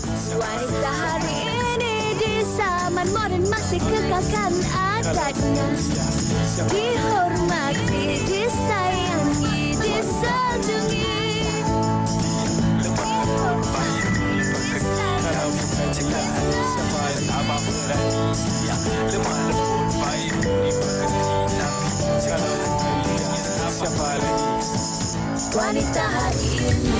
Wanita hari ini di zaman modern masih kekalkan adatnya. Dihormati, disayangi, disanjungi. Wanita hari ini.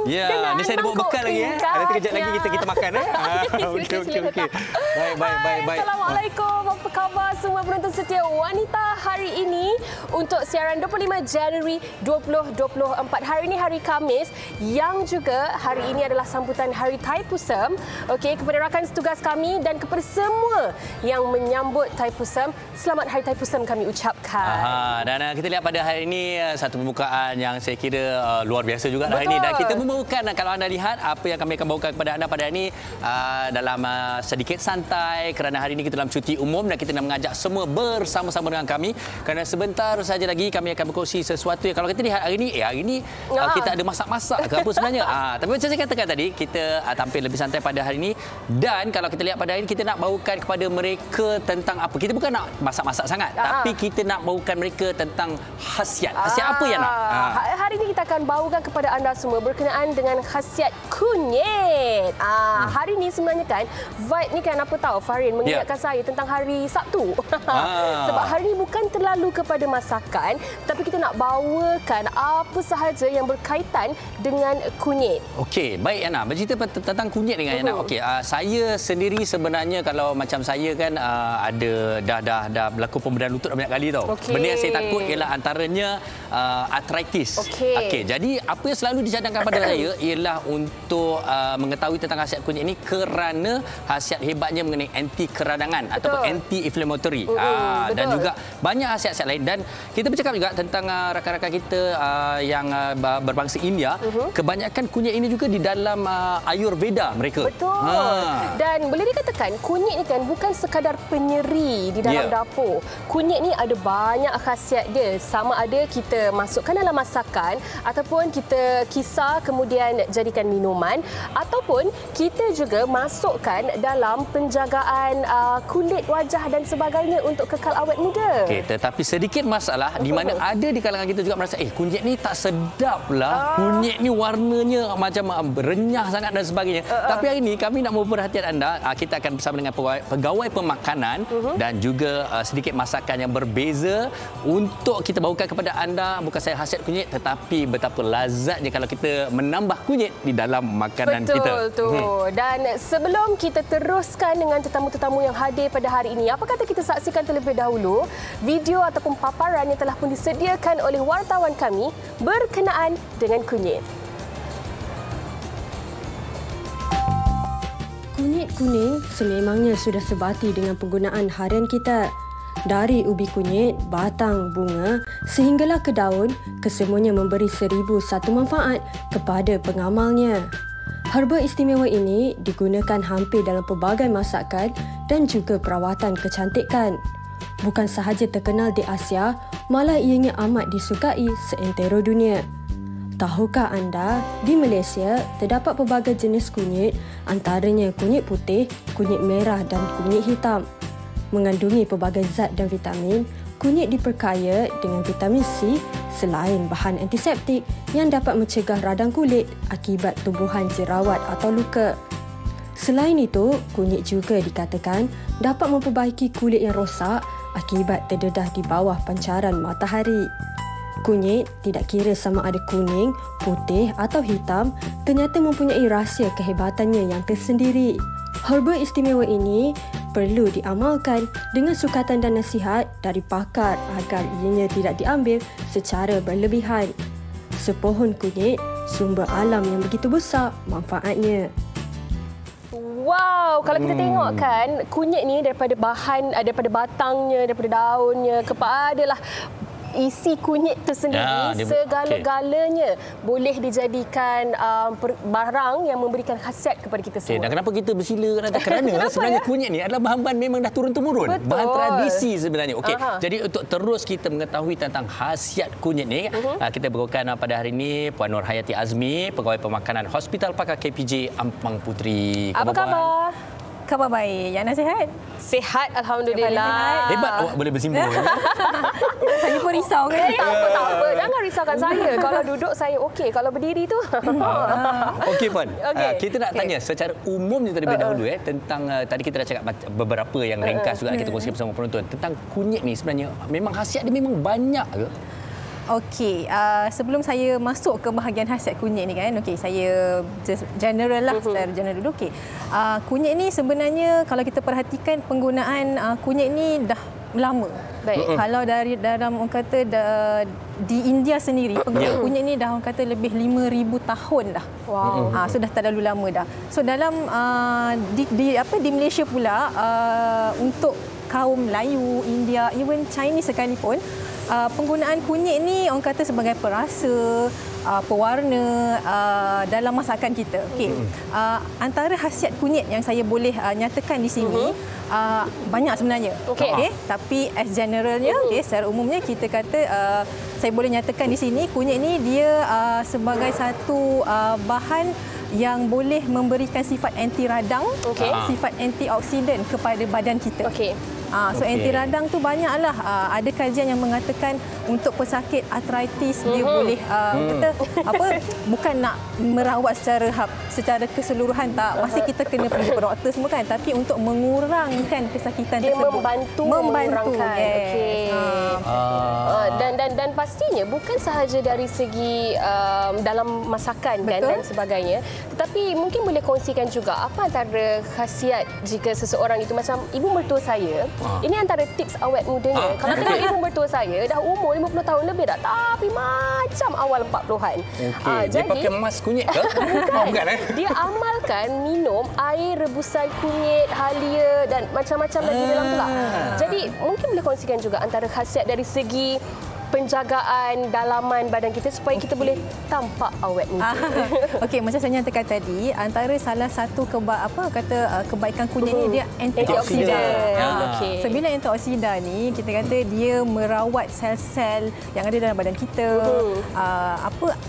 Ya, ni saya ada bawa bekal lagi ya. Ada sekejap lagi kita makan Okey. Baik. Assalamualaikum. Apa khabar semua penonton setia Wanita hari ini untuk siaran 25 Januari 2024. Hari ini hari Khamis yang juga hari ini adalah sambutan Hari Thaipusam. Okey, kepada rakan setugas kami dan kepada semua yang menyambut Thaipusam, selamat Hari Thaipusam kami ucapkan. Dan kita lihat pada hari ini satu pembukaan yang saya kira luar biasa juga hari ini, dan kita membawakan, kalau anda lihat apa yang kami akan bawakan kepada anda pada hari ini dalam sedikit santai, kerana hari ini kita dalam cuti umum dan kita nak mengajak semua bersama-sama dengan kami, kerana sebentar saja lagi kami akan berkongsi sesuatu yang kalau kita lihat hari ini kita ada masak-masak ke apa sebenarnya. Tapi macam saya katakan tadi, kita tampil lebih santai pada hari ini, dan kalau kita lihat pada hari ini kita nak bawakan kepada mereka tentang apa. Kita bukan nak masak-masak sangat, tapi kita nak bawakan mereka tentang khasiat. Khasiat apa yang nak? Hari ini kita akan bawakan kepada anda semua berkenaan dengan khasiat kunyit. Hari ini sebenarnya kan vibe ni kan apa tahu Farin mengingatkan saya tentang hari Sabtu. Sebab hari ini bukan terlalu kepada masakan, tapi kita nak bawakan apa sahaja yang berkaitan dengan kunyit. Okey, baik Yana, bercerita tentang kunyit dengan Yana. Okey, saya sendiri sebenarnya kalau macam saya kan ada dah berlaku pembedahan lutut banyak kali tau. Benda yang saya takut ialah antaranya arthritis. Okey, jadi apa yang selalu dicadangkan pada saya ialah untuk mengetahui tentang khasiat kunyit ini kerana khasiat hebatnya mengenai anti keradangan ataupun anti inflammatory. Dan juga banyak khasiat-khasiat lain, dan kita bercakap juga tentang rakan-rakan kita yang berbangsa India, kebanyakan kunyit ini juga di dalam Ayurveda mereka. Dan boleh dikatakan kunyit ni kan bukan sekadar penyeri di dalam dapur. Kunyit ni ada banyak khasiat dia. Sama ada kita masukkan dalam masakan ataupun kita kisar kemudian jadikan minuman, ataupun kita juga masukkan dalam penjagaan kulit, wajah dan sebagainya untuk kekal awet muda. Okey, tetapi sedikit masalah di mana ada di kalangan kita juga merasa kunyit ni tak sedap lah. Kunyit ni warnanya macam renyah sangat dan sebagainya. Tapi hari ini kami nak memperhatikan anda, kita akan bersama dengan pegawai pemakanan dan juga sedikit masakan yang berbeza untuk kita bawakan kepada anda. Bukan saya khasiat kunyit, tetapi betapa lazatnya kalau kita menambah kunyit di dalam makanan kita. Betul. Dan sebelum kita teruskan dengan tetamu-tetamu yang hadir pada hari ini, apa kata kita saksikan terlebih dahulu video ataupun paparan yang telah pun disediakan oleh wartawan kami berkenaan dengan kunyit. Kunyit kuning sememangnya sudah sebati dengan penggunaan harian kita. Dari ubi kunyit, batang, bunga sehinggalah ke daun, kesemuanya memberi 1001 manfaat kepada pengamalnya. Herba istimewa ini digunakan hampir dalam pelbagai masakan dan juga perawatan kecantikan. Bukan sahaja terkenal di Asia, malah ianya amat disukai seantero dunia. Tahukah anda, di Malaysia terdapat pelbagai jenis kunyit, antaranya kunyit putih, kunyit merah dan kunyit hitam. Mengandungi pelbagai zat dan vitamin, kunyit diperkaya dengan vitamin C selain bahan antiseptik yang dapat mencegah radang kulit akibat tumbuhan jerawat atau luka. Selain itu, kunyit juga dikatakan dapat memperbaiki kulit yang rosak akibat terdedah di bawah pancaran matahari. Kunyit tidak kira sama ada kuning, putih atau hitam, ternyata mempunyai rahsia kehebatannya yang tersendiri. Herba istimewa ini perlu diamalkan dengan sukatan dan nasihat dari pakar agar ianya tidak diambil secara berlebihan. Sepohon kunyit, sumber alam yang begitu besar manfaatnya. Wow, kalau kita tengok kan, kunyit ni daripada bahan, daripada batangnya, daripada daunnya, kepadalah isi kunyit tu sendiri, segala-galanya boleh dijadikan barang yang memberikan khasiat kepada kita semua. Dan kenapa kita bersila kerana sebenarnya kunyit ni adalah bahan-bahan memang dah turun-temurun. Bahan tradisi sebenarnya. Okey, jadi untuk terus kita mengetahui tentang khasiat kunyit ni, kita berhubungkan pada hari ini Puan Nur Hayati Azmi, Pegawai Pemakanan Hospital Pakar KPJ Ampang Puteri. Apa khabar? Khabar baik. Yana sihat? Sihat, Alhamdulillah. Hebat awak boleh bersimbol. Saya pun risau kan? Tak apa. Jangan risaukan saya. Kalau duduk saya okey. Kalau berdiri tu. Okey Puan. Kita nak tanya secara umumnya terlebih dahulu tentang tadi kita dah cakap beberapa yang ringkas juga kita kongsikan bersama penonton. Tentang kunyit ni sebenarnya memang khasiat dia memang banyak ke? Okey, sebelum saya masuk ke bahagian khasiat kunyit ni kan, okey, saya just general lah, secara general dulu. Okey, kunyit ni sebenarnya kalau kita perhatikan penggunaan kunyit ni dah lama. Baik. Kalau dari dalam orang kata di India sendiri penggunaan kunyit ni dah orang kata lebih 5,000 tahun dah. Wow. Sudah terlalu lama dah. So dalam di Malaysia pula untuk kaum Melayu, India, even Chinese sekalipun, penggunaan kunyit ni orang kata sebagai perasa, pewarna dalam masakan kita. Okey. Antara khasiat kunyit yang saya boleh nyatakan di sini banyak sebenarnya. Okey. Tapi as generalnya, secara umumnya kita kata saya boleh nyatakan di sini kunyit ni dia sebagai satu bahan yang boleh memberikan sifat anti radang, sifat antioksidan kepada badan kita. So anti radang tu banyaklah. Ada kajian yang mengatakan untuk pesakit arthritis dia boleh kata bukan nak merawat secara keseluruhan, tak, masih kita kena pergi ke doktor semua kan, tapi untuk mengurangkan kesakitan dia tersebut, membantu. Yes. Dan pastinya bukan sahaja dari segi dalam masakan dan sebagainya, tetapi mungkin boleh kongsikan juga apa antara khasiat jika seseorang itu macam ibu mertua saya. Ini antara tips awet mudanya. Kalau tengok ibu mertua saya dah umur 50 tahun lebih dah, tapi macam awal 40-an. Dia pakai emas kunyit ke? Bukan. Dia amalkan minum air rebusan kunyit, halia dan macam-macam lagi dalam tu lah. Jadi mungkin boleh kongsikan juga antara khasiat dari segi penjagaan dalaman badan kita supaya kita boleh tampak awet muda. Okey, macam saya nyatakan tadi, antara salah satu kebaikan kunyit ni dia antioksidan. So bila antioksidan ni kita kata dia merawat sel-sel yang ada dalam badan kita.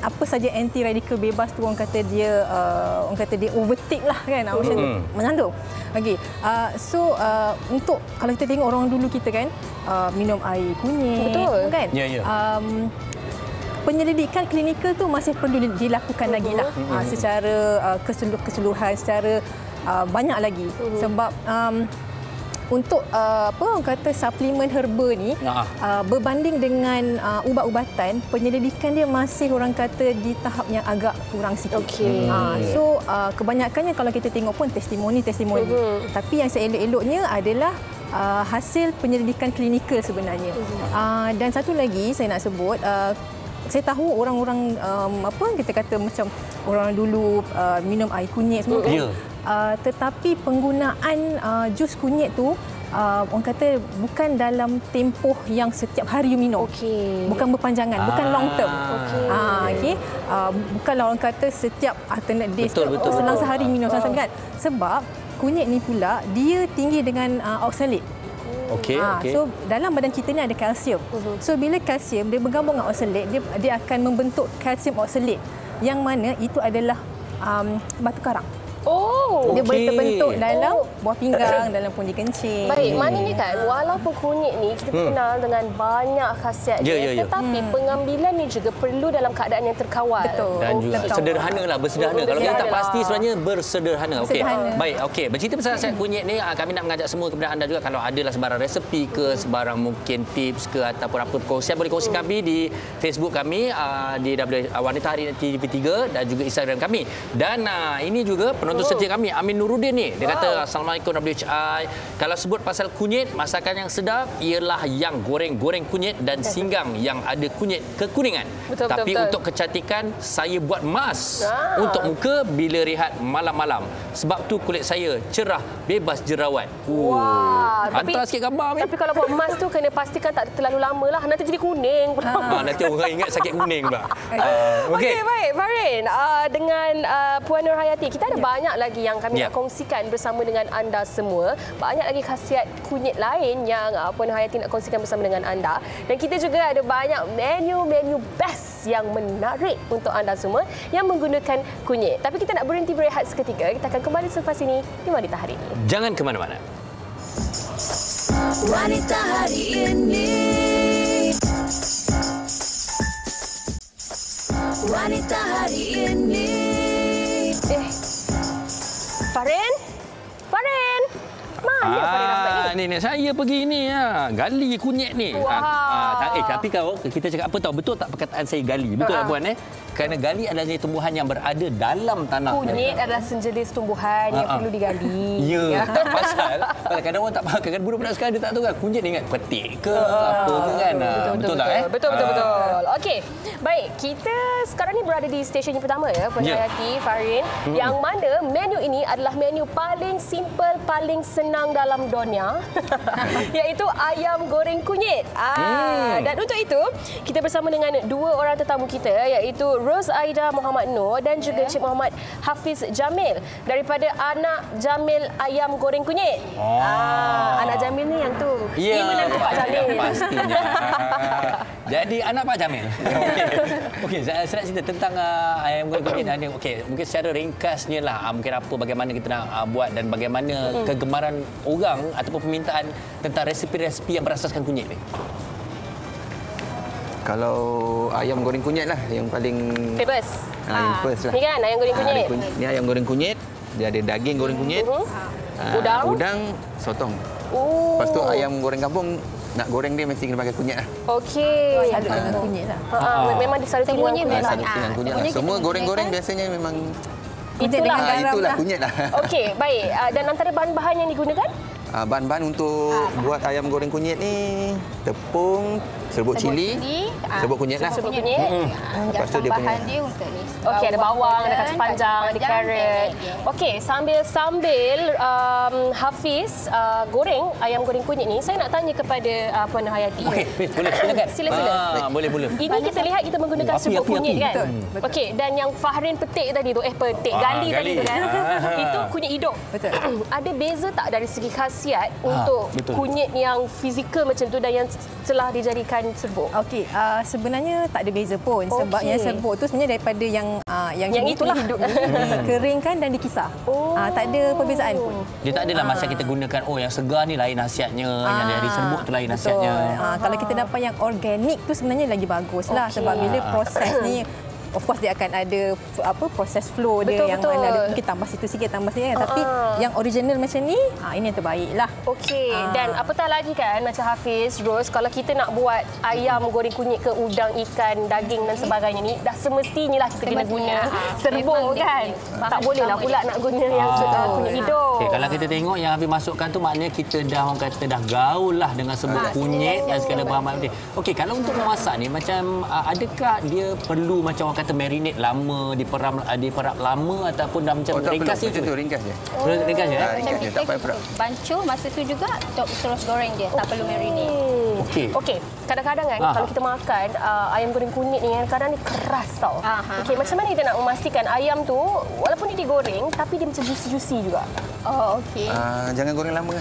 Apa saja anti radikal bebas tu orang kata dia overtake lah kan, macam tu mengandung. Okey. Untuk kalau kita tengok orang dulu kita kan minum air kunyit kan. Penyelidikan klinikal tu masih perlu dilakukan lagi lah secara keseluruhan, secara banyak lagi sebab untuk orang kata suplemen herba ni berbanding dengan ubat-ubatan, penyelidikan dia masih orang kata di tahap yang agak kurang sikit. So kebanyakannya kalau kita tengok pun testimoni. Tapi yang seelok-eloknya adalah hasil penyelidikan klinikal sebenarnya. Dan satu lagi saya nak sebut, saya tahu orang-orang kita kata macam orang dulu minum air kunyit semua kan. tetapi penggunaan jus kunyit tu orang kata bukan dalam tempoh yang setiap hari you minum. Okey. Bukan berpanjangan, bukan long term. Okey. Bukanlah orang kata setiap alternate days Betul. selang sehari minum sama-sama kan. Sebab kunyit ni pula dia tinggi dengan oksalat. Okey. So dalam badan kita ni ada kalsium. So bila kalsium dia bergabung dengan oksalat, dia akan membentuk kalsium oksalat yang mana itu adalah batu karang. Oh. Dia boleh terbentuk dalam buah pinggang, dalam pundi kencing. Baik, maknanya kan walaupun kunyit ni kita kenal dengan banyak khasiat dia, tetapi pengambilan ni juga perlu dalam keadaan yang terkawal. Betul. Dan juga sederhana lah, bersederhana. Kalau kita tak pasti sebenarnya bersederhana. Okey. Baik, okey. Bercerita pasal khasiat kunyit ni, kami nak mengajak semua kepada anda juga kalau adalah sebarang resepi ke, sebarang mungkin tips ke ataupun apa perkongsian boleh kongsi kami di Facebook kami di Wanita Hari TV3 dan juga Instagram kami. Dan ini juga penonton setia kami Amin Nuruddin ni, dia kata Assalamualaikum WHI, kalau sebut pasal kunyit, masakan yang sedap ialah yang goreng-goreng kunyit dan singgang yang ada kunyit kekuningan. Tapi untuk kecantikan saya buat mask untuk muka bila rehat malam-malam, sebab tu kulit saya cerah, bebas jerawat. Wah, hantar sikit gambar Amin. Tapi kalau buat mask tu kena pastikan tak terlalu lama lah, nanti jadi kuning. Nanti orang ingat sakit kuning pula. Okey, baik Farin, dengan Puan Nurhayati, kita ada banyak lagi yang kami nak kongsikan bersama dengan anda semua. Banyak lagi khasiat kunyit lain yang Puan Nurhayati nak kongsikan bersama dengan anda. Dan kita juga ada banyak menu-menu best yang menarik untuk anda semua yang menggunakan kunyit. Tapi kita nak berhenti berehat seketika. Kita akan kembali selepas ini di Wanita Hari Ini. Jangan ke mana-mana. Wanita Hari Ini. Wanita Hari Ini. Farin? Farin? Mana Farin nampak ni? Ni saya pergi ni gali kunyit ni. Tapi kalau kita cakap apa tahu, betul tak perkataan saya gali? Betul tak Puan Kerana gali adalah jenis tumbuhan yang berada dalam tanah. Kunyit adalah sejenis tumbuhan yang perlu digali. Ya, pasal kadang-kadang orang tak faham, kadang budak-budak sekarang dia tak tahu kan kunyit ni ingat petik ke apa ke kan. Betul tak Betul. Okey. Baik, kita sekarang ni berada di stesen yang pertama Puan Nurhayati, Farin, yang mana menu ini adalah menu paling simple, paling senang dalam dunia, iaitu ayam goreng kunyit. Dan untuk itu, kita bersama dengan dua orang tetamu kita, iaitu Rose Aida Muhammad Noor dan juga Cik Muhammad Hafiz Jamil daripada Anak Jamil Ayam Goreng Kunyit. Anak Jamil ni yang tu. Ini menantu Pak Jamil. Pastinya. Jadi anak Pak Jamil. Okey, saya nak cerita tentang ayam goreng kunyit. Okey, mungkin secara ringkasnya lah mungkin apa bagaimana kita nak buat dan bagaimana kegemaran orang ataupun permintaan tentang resepi-resepi yang berasaskan kunyit ni. Kalau ayam goreng kunyit lah yang paling famous. yang first lah. Ni kan ayam goreng kunyit. Ni ayam goreng kunyit, dia ada daging goreng kunyit. Udang, sotong. Lepas tu ayam goreng kampung, nak goreng dia mesti kena pakai kunyit lah. Okey. Satu dengan kunyit lah. Memang disaruti dengan kunyit. Satu dengan kunyit lah. Semua goreng-goreng biasanya memang Itulah kunyit lah. Okey, baik. Dan antara bahan-bahan yang digunakan? Bahan-bahan untuk buat ayam goreng kunyit ni tepung, serbuk cili, serbuk kunyit lah. Serbuk kunyit. Lepas tu dia punya dia untuk ni. Okey, ada bawang, ada kacang panjang, ada karot. Okey, sambil Hafiz goreng ayam goreng kunyit ni, saya nak tanya kepada Puan Nurhayati. Okey, boleh silakan. Sila. Boleh. Ini kita lihat kita menggunakan serbuk kunyit kan? Okey, dan yang Fahrin petik tadi tu, gali tadi tu kan? Itu kunyit hidup. Betul. Ada beza tak dari segi khasiat untuk kunyit yang fizikal macam tu dan yang telah dijadikan serbuk? Okey, sebenarnya tak ada beza pun sebab yang serbuk tu sebenarnya daripada yang itulah hidup ni dikeringkan dan dikisar. Tak ada perbezaan pun. Dia tak adalah masa kita gunakan yang segar ni lain khasiatnya, yang dari serbuk tu lain khasiatnya. Kalau kita dapat yang organik tu sebenarnya lagi baguslah sebab bila proses ni of course dia akan ada proses flow dia yang mana mungkin tambah situ sikit tambah sini tapi yang original macam ni ini yang terbaik lah. Okey, dan apatah lagi kan macam Hafiz, Rose, kalau kita nak buat ayam goreng kunyit ke udang, ikan, daging dan sebagainya ni dah semestinya lah kita kena guna serbuk kan. Tak boleh lah pula nak guna yang kunyit hidup. Okay, kalau kita tengok yang Hafiz masukkan tu maknanya kita dah orang kata dah gaul lah dengan serbuk kunyit dan segala bahan-bahan. Okey, kalau untuk memasak ni macam adakah dia perlu macam kata marinate lama, diperap lama ataupun dah macam ringkas je? Ringkas je. Ringkas je? Ringkas je, tak payah perap. Bancuh masa tu juga terus goreng je, tak perlu marinate. Okey. Kadang-kadang kan kalau kita makan ayam goreng kunyit ni kadang ni keras tau. Okey, macam mana kita nak memastikan ayam tu walaupun dia digoreng tapi dia macam juicy juga? Oh, okey. Jangan goreng lama.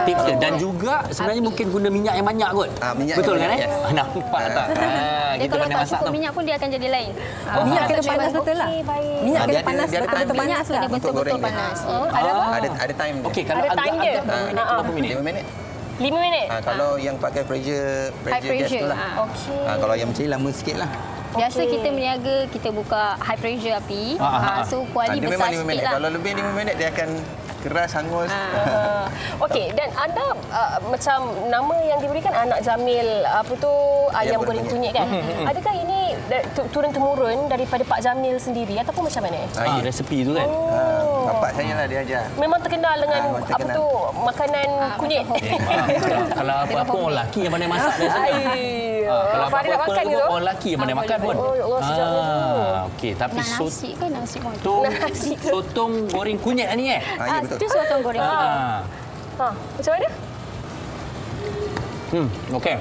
Tips dia. Dan juga sebenarnya mungkin guna minyak yang banyak kot. Minyak betul yang kan? banyak, yes. Nampak tak? Dia Kita kalau pandai tak masak cukup tu. minyak pun dia akan jadi lain. Minyak kena panas betul lah. Minyak kena panas dia ada betul-betul time panas lah. Kena betul-betul panas. Ada apa? Ada time dia. Okey, kalau Ada time dia? berapa minit? 5 minit. 5 minit? Kalau yang pakai pressure gas pressure, tu lah. Okey. Kalau yang macam ni lama sikit lah. Biasa kita berniaga, kita buka high pressure api. So kuali Dia besar memang 5 sikit minit. lah. Kalau lebih 5 minit dia akan keras, hangus. Okey, dan anda macam nama yang diberikan anak Jamil apa tu ayam goreng kunyit kan? Adakah ini turun temurun daripada Pak Jamil sendiri ataupun macam mana? Resepi tu kan? Bapak saya lah dia ajar. Memang terkenal dengan memang apa terkenal. tu makanan kunyit. Kalau apa-apa orang lelaki yang pandai masak biasanya. Kalau Farid nak apa-apa makan ke tu? orang lelaki yang pandai makan pun. Oh, ya Allah, sedapnya tu. Okey, tapi Nak nasi ke nasi goreng? sotong goreng kunyit ni Ya, betul. Itu sotong goreng. Macam mana? Okey.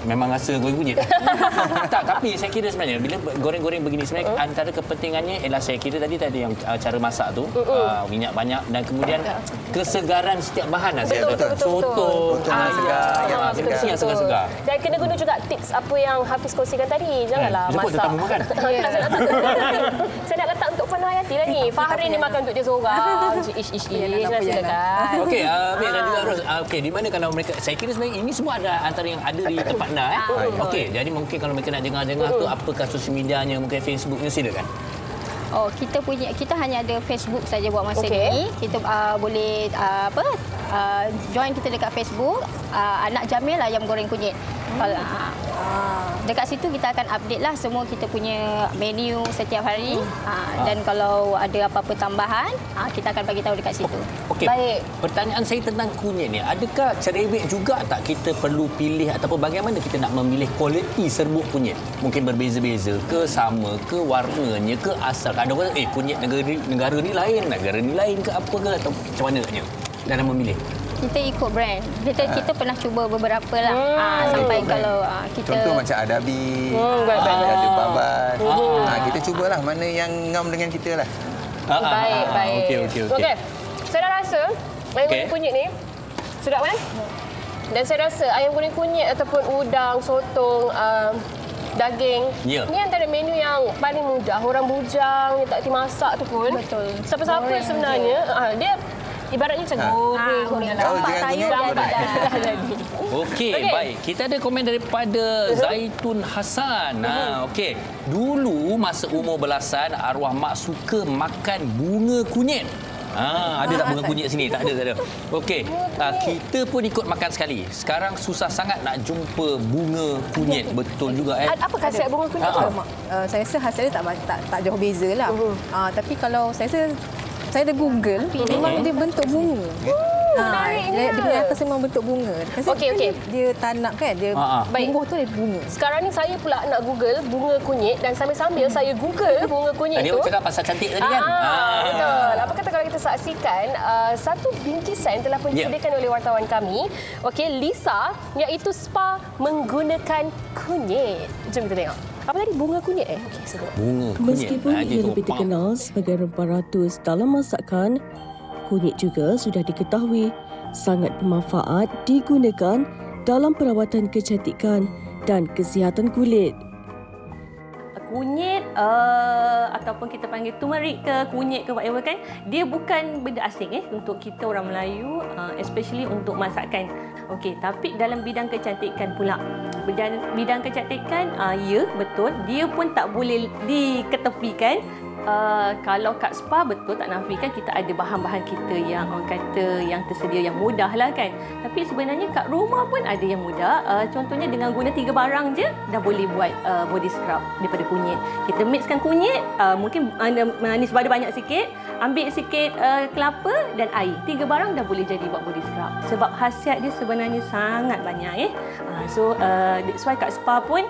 Memang rasa goreng kunyit. Tak, tapi saya kira sebenarnya bila goreng-goreng begini sebenarnya antara kepentingannya ialah saya kira tadi yang cara masak tu minyak banyak dan kemudian kesegaran setiap bahan lah saya kata. Sotong, ayam, yang segar-segar. Dan kena guna juga tips apa yang Hafiz kongsikan tadi. Janganlah Jemput masak. tetamu makan. Saya nak letak untuk Puan Hayati lah ni. Fahri ni makan untuk dia seorang. Ish. Nak silakan. Okey, Amir dan juga Ros. Okey, di mana kalau mereka, saya kira sebenarnya ini semua ada antara yang ada di tempat anda. Okey, jadi mungkin kalau mereka nak dengar-dengar tu, apakah sosial medianya, mungkin Facebooknya, silakan. Oh, kita hanya ada Facebook saja buat masa ni. Kita boleh join kita dekat Facebook Anak Jamil Ayam Goreng Kunyit. Dekat situ kita akan update lah semua kita punya menu setiap hari. Dan kalau ada apa-apa tambahan, kita akan bagi tahu dekat situ. Okey. Baik. Pertanyaan saya tentang kunyit ni, adakah cerewet juga tak kita perlu pilih ataupun bagaimana kita nak memilih kualiti serbuk kunyit? Mungkin berbeza-beza ke, sama ke, warnanya ke, asal. Ada orang kunyit negara ni lain, negara ni lain ke apa ke, atau macam mana katanya dalam memilih? Kita ikut brand. Kita pernah cuba beberapa lah. Sampai kalau kita... Contoh macam Adabi, ada Babat. Kita cubalah mana yang ngam dengan kita lah. Baik. Okey. Saya dah rasa ayam goreng kunyit ni sedap kan? Dan saya rasa ayam goreng kunyit ataupun udang, sotong, daging. Ni antara menu yang paling mudah. Orang bujang yang tak kerti masak tu pun. Betul. Siapa-siapa sebenarnya dia ibaratnya macam goreng. Nampak sayur jadi. Okey, baik. Kita ada komen daripada Zaitun Hasan. Okey. Dulu masa umur belasan, arwah mak suka makan bunga kunyit. Ada tak bunga kunyit sini? Tak ada. Okey. Kita pun ikut makan sekali. Sekarang susah sangat nak jumpa bunga kunyit. Betul juga Apa khasiat bunga kunyit tu? Saya rasa hasilnya tak jauh beza lah. Tapi kalau saya rasa saya ada Google, memang dia bentuk bunga. Dia punya atas memang bentuk bunga. Okey. Dia tanam kan, dia tumbuh tu dia bunga. Sekarang ni saya pula nak Google bunga kunyit dan sambil-sambil saya Google bunga kunyit Dia tu. cakap pasal cantik tadi kan? Betul. Apa kata kalau kita saksikan satu bingkisan telah pun disediakan oleh wartawan kami. Okey, Lisa, iaitu spa menggunakan kunyit. Jom kita tengok. Apa tadi? Bunga kunyit Okey, sebentar. Bunga kunyit. Meskipun ia lebih dikenal sebagai rempah ratus dalam masakan, kunyit juga sudah diketahui sangat bermanfaat digunakan dalam perawatan kecantikan dan kesihatan kulit. Kunyit ataupun kita panggil turmeric ke kunyit ke whatever kan, dia bukan benda asing untuk kita orang Melayu, especially untuk masakan. Okey, tapi dalam bidang kecantikan pula. Bidang kecantikan ya betul, dia pun tak boleh diketepikan. Kalau kat spa betul tak nafikan kita ada bahan-bahan kita yang orang kata yang tersedia yang mudah lah kan. Tapi sebenarnya kat rumah pun ada yang mudah. Contohnya dengan guna 3 barang je dah boleh buat body scrub daripada kunyit. Kita mixkan kunyit, mungkin manis bada banyak sikit, ambil sikit kelapa dan air. 3 barang dah boleh jadi buat body scrub. Sebab khasiat dia sebenarnya sangat banyak So that's why kat spa pun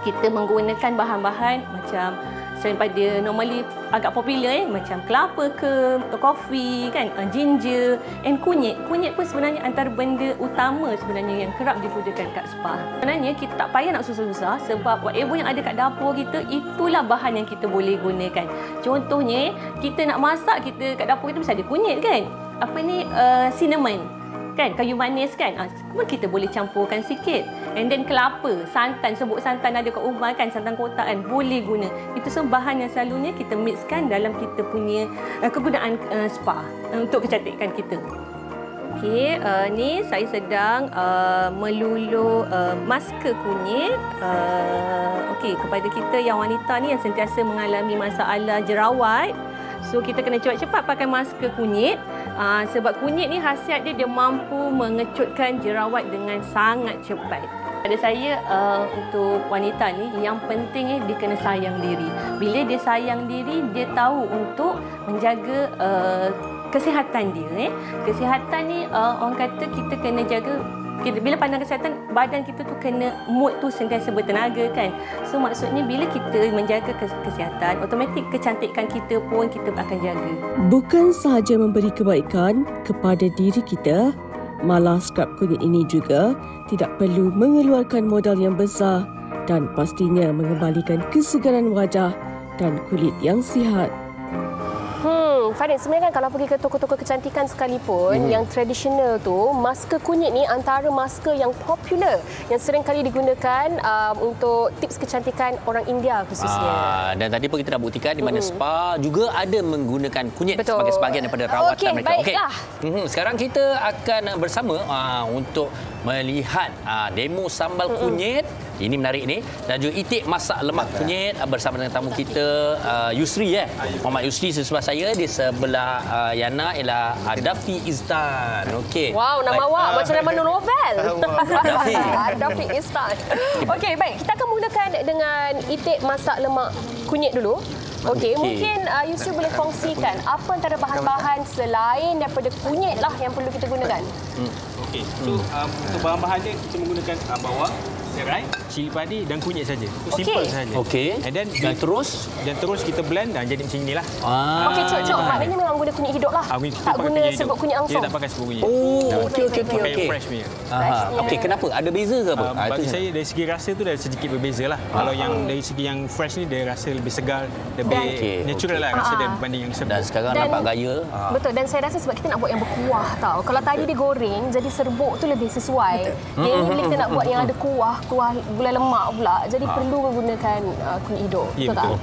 kita menggunakan bahan-bahan macam selain pada normally agak popular macam kelapa ke, kopi kan, ginger and kunyit. Kunyit pun sebenarnya antara benda utama sebenarnya yang kerap digunakan kat spa. Sebenarnya kita tak payah nak susah-susah sebab whatever yang ada kat dapur kita itulah bahan yang kita boleh gunakan. Contohnya kita nak masak, kita kat dapur kita mesti ada kunyit kan. Apa ni cinnamon kan, kayu manis kan, pun kita boleh campurkan sikit. And then kelapa, santan, serbuk santan ada kat rumah kan, santan kotak kan, boleh guna. Itu semua bahan yang selalunya kita mixkan dalam kita punya kegunaan spa untuk kecantikan kita. Okey, ni saya sedang meluluh masker kunyit. Okey, kepada kita yang wanita ni yang sentiasa mengalami masalah jerawat, so kita kena cepat-cepat pakai masker kunyit. Sebab kunyit ni khasiat dia mampu mengecutkan jerawat dengan sangat cepat. Pada saya untuk wanita ni yang penting dia kena sayang diri. Bila dia sayang diri, dia tahu untuk menjaga kesihatan dia. Kesihatan ni orang kata kita kena jaga. Bila pandang kesihatan, badan kita tu kena mood tu sentiasa bertenaga kan. So maksudnya bila kita menjaga kesihatan, automatik kecantikan kita pun kita akan jaga. Bukan sahaja memberi kebaikan kepada diri kita, malah skrab kunyit ini juga tidak perlu mengeluarkan modal yang besar dan pastinya mengembalikan kesegaran wajah dan kulit yang sihat. Farid, sebenarnya kan kalau pergi ke toko-toko kecantikan sekalipun, yang tradisional tu, masker kunyit ni antara masker yang popular yang sering kali digunakan untuk tips kecantikan orang India khususnya. Dan tadi pun kita dah buktikan di mana spa juga ada menggunakan kunyit sebagai sebahagian daripada rawatan mereka. Baiklah. Sekarang kita akan bersama untuk melihat demo sambal kunyit. Ini menarik ni. Dan juga itik masak lemak kunyit bersama dengan tamu kita Yusri Muhammad Yusri sebelah saya, di sebelah Yana ialah Dafi Izdan. Okey. Wow, nama awak macam nama novel. Dafi Izdan. Okey, baik. Kita akan mulakan dengan itik masak lemak kunyit dulu. Okey, mungkin Yusri boleh kongsikan apa antara bahan-bahan selain daripada kunyit lah yang perlu kita gunakan. Okey, so untuk bahan-bahan dia kita menggunakan bawang, serai, cili padi dan kunyit saja. Itu simple saja. Okey. And then dan terus kita blend dan jadi macam inilah. Okey, cok. Maknanya memang guna kunyit hidup lah. Tak guna serbuk kunyit langsung. Kita tak pakai serbuk kunyit. Okey. Pakai fresh punya. Okey, kenapa? Ada beza ke apa? Bagi saya dari segi rasa tu dah sedikit berbeza lah. Kalau yang dari segi yang fresh ni dia rasa lebih segar, lebih natural lah rasa dia berbanding yang serbuk. Dan sekarang nampak gaya. Betul, dan saya rasa sebab kita nak buat yang berkuah tau. Kalau tadi dia goreng, jadi serbuk tu lebih sesuai. Yang ini bila kita nak buat yang ada kuah gula lemak pula, jadi perlu menggunakan kunyit hidup. Ya, betul.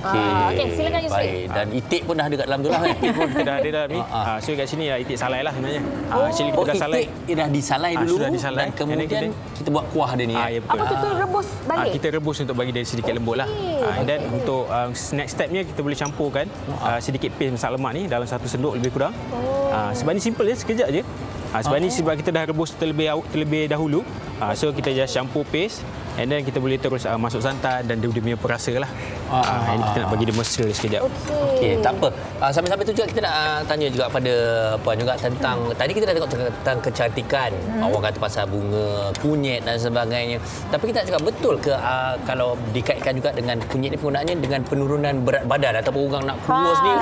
Okey, silakan Yusri. Dan itik pun dah ada kat dalam tu lah. Itik pun dah ada dalam ni. So kat sini itik salai lah sebenarnya. Actually kita dah salai. Itik dah disalai dulu. Sudah disalai. Dan kemudian kita buat kuah dia ni. Ya, betul. Apa tu rebus balik? Kita rebus untuk bagi dia sedikit lembut lah. And then untuk next stepnya kita boleh campurkan sedikit paste masak lemak ni dalam 1 sendok lebih kurang. Sebab ni simple je, sekejap je. Sebab ni sebab kita dah rebus terlebih dahulu. So kita just campur paste. And then kita boleh terus masuk santan dan dia punya perasa lah. Ini kita nak bagi dia mesra sekejap. Okey, tak apa. Sambil-sambil tu juga kita nak tanya juga pada Puan juga tentang, tadi kita dah tengok tentang kecantikan. Orang kata pasal bunga, kunyit dan sebagainya. Tapi kita nak cakap betul ke kalau dikaitkan juga dengan kunyit ni penggunaannya dengan penurunan berat badan ataupun orang nak kurus ni,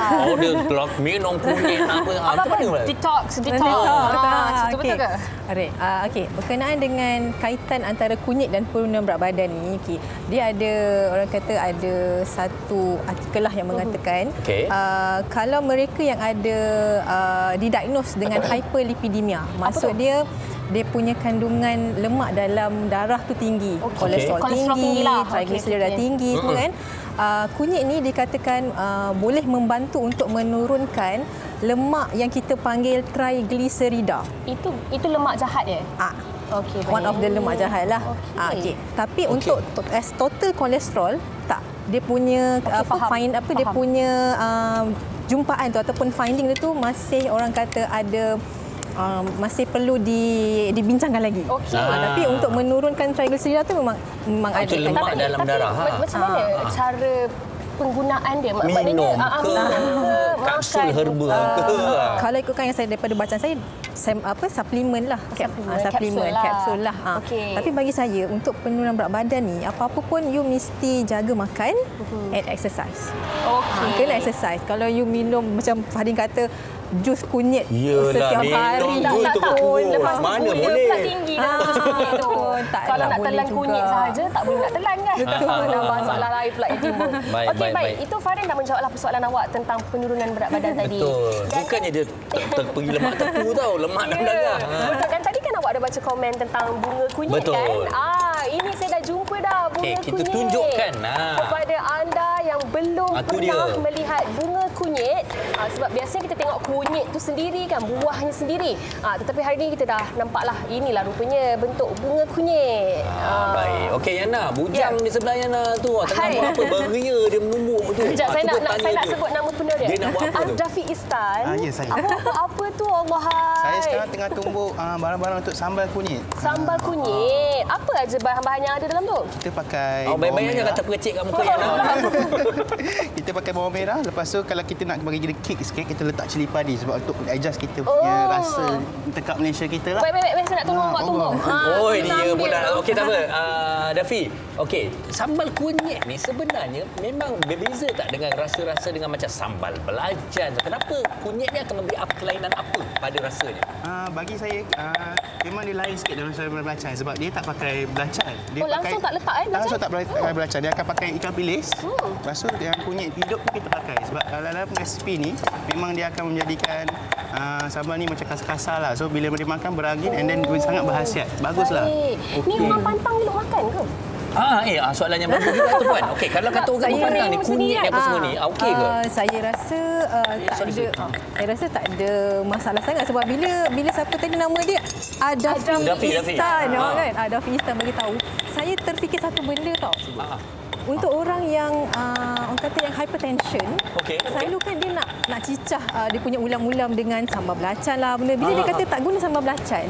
dia minum kunyit apa mana? Detox. Itu betul ke? Okey, berkenaan dengan kaitan antara kunyit dan penurunan berat badan ni, dia ada, orang kata ada satu artikel lah yang mengatakan kalau mereka yang ada didiagnose dengan hyperlipidemia, maksud dia punya kandungan lemak dalam darah tu tinggi, kolesterol tinggi, triglycerida tinggi tu kan. Kunyit ni dikatakan boleh membantu untuk menurunkan lemak yang kita panggil triglycerida. Itu lemak jahat ya? One of the lemak jahat lah. Tapi untuk as total kolesterol tak. Dia punya dia punya jumpaan tu ataupun finding dia tu masih orang kata ada masih perlu dibincangkan lagi. Tapi untuk menurunkan triglycerida tu memang ada. Lemak dalam darah. Macam mana cara penggunaan dia? Maknanya kapsul herba ke? Kalau ikutkan yang saya daripada bacaan saya suplemen lah. Suplemen, kapsul lah. Okey. Tapi bagi saya untuk penurunan berat badan ni, apa-apa pun you mesti jaga makan and exercise. Kena exercise. Kalau you minum macam Fadin kata jus kunyit setiap hari lepas mana gula boleh pula tinggi kalau nak telan kunyit sahaja tak boleh nak telan kan. Betul. Masalah lain pula yang timbul. Okey, baik. Itu Farin dah menjawablah persoalan awak tentang penurunan berat badan tadi. Betul. Bukannya dia pergi lemak tepu tau, lemak dalam darah. Betul. Dan tadi kan awak ada baca komen tentang bunga kunyit kan? Ini saya dah jumpa dah bunga kunyit. Kita tunjukkan kepada anda yang belum pernah melihat bunga kunyit. Sebab biasanya kita tengok kunyit tu sendiri kan, buahnya sendiri. Tetapi hari ini kita dah nampaklah inilah rupanya bentuk bunga kunyit. Baik. Okey Yana, bujang di sebelah Yana tu tengah buat apa? Beria dia menumbuk tu. Sekejap, saya nak sebut nama penuh dia. Dia nak buat apa tu? Dafi Istan. Ya, saya. Apa tu Allah hai? Saya sekarang tengah tumbuk barang-barang untuk sambal kunyit. Sambal kunyit. Apa aja bahan-bahan yang ada dalam tu? Kita pakai baik-baik aja kata percik kat muka Yana. Kita pakai bawang merah. Lepas tu kalau kita nak bagi dia kick sikit, kita letak cili padi sebab untuk adjust kita punya rasa dekat Malaysia kita lah. Baik, saya nak tolong awak tunggu. Ini dia pula. Okey, tak apa. Dafi, okey. Sambal kunyit ni sebenarnya memang berbeza tak dengan rasa-rasa dengan macam sambal belacan? Kenapa kunyit ni akan memberi kelainan apa pada rasanya? Bagi saya, memang dia lain sikit dengan sambal belacan sebab dia tak pakai belacan. Dia langsung tak letak belacan? Langsung tak pakai belacan. Dia akan pakai ikan bilis. Lepas tu yang kunyit hidup pun kita pakai. Sebab dalam resipi ni, memang dia akan menjadikan sambal ni macam kasar-kasar lah. So bila dia makan berangin and then sangat berkhasiat. Baguslah. Ni memang pantang elok makan ke? Soalannya bagus juga tu Puan. Okey, kalau kata orang pantang ni kunyit ni apa semua ni, okey ke? Saya rasa saya rasa tak ada masalah sangat sebab bila siapa tadi nama dia Dafi Istan kan. Dafi Istan bagi tahu. Saya terfikir satu benda tau. Untuk orang yang orang kata yang hypertension, selalu kan dia nak cicah dia punya ulam-ulam dengan sambal belacan lah benda. Bila dia kata tak guna sambal belacan,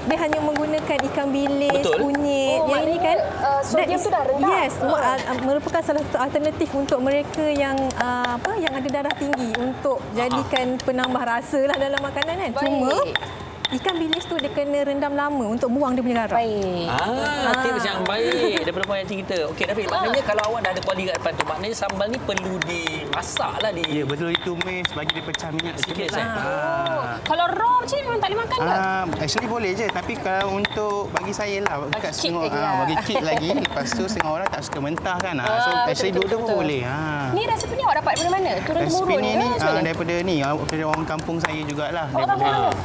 dia hanya menggunakan ikan bilis, kunyit. Yang ini kan sodium tu dah rendah. Yes, merupakan salah satu alternatif untuk mereka yang yang ada darah tinggi untuk jadikan penambah rasa lah dalam makanan kan. Cuma ikan bilis tu dia kena rendam lama untuk buang dia punya garam. Tips yang baik daripada Puan Yanti kita. Okey, Dafi, maknanya kalau awak dah ada kuali kat depan tu, maknanya sambal ni perlu dimasak lah. Ya, betul, ditumis bagi dia pecah minyak sikit. Kalau raw macam ni memang tak boleh makan ke? Actually boleh je, tapi kalau untuk bagi saya lah, dekat bagi kick lagi. Lepas tu setengah orang tak suka mentah kan. So actually dua-dua pun boleh. Ni resipi ni awak dapat daripada mana? Turun-temurun ni daripada daripada orang kampung saya jugalah.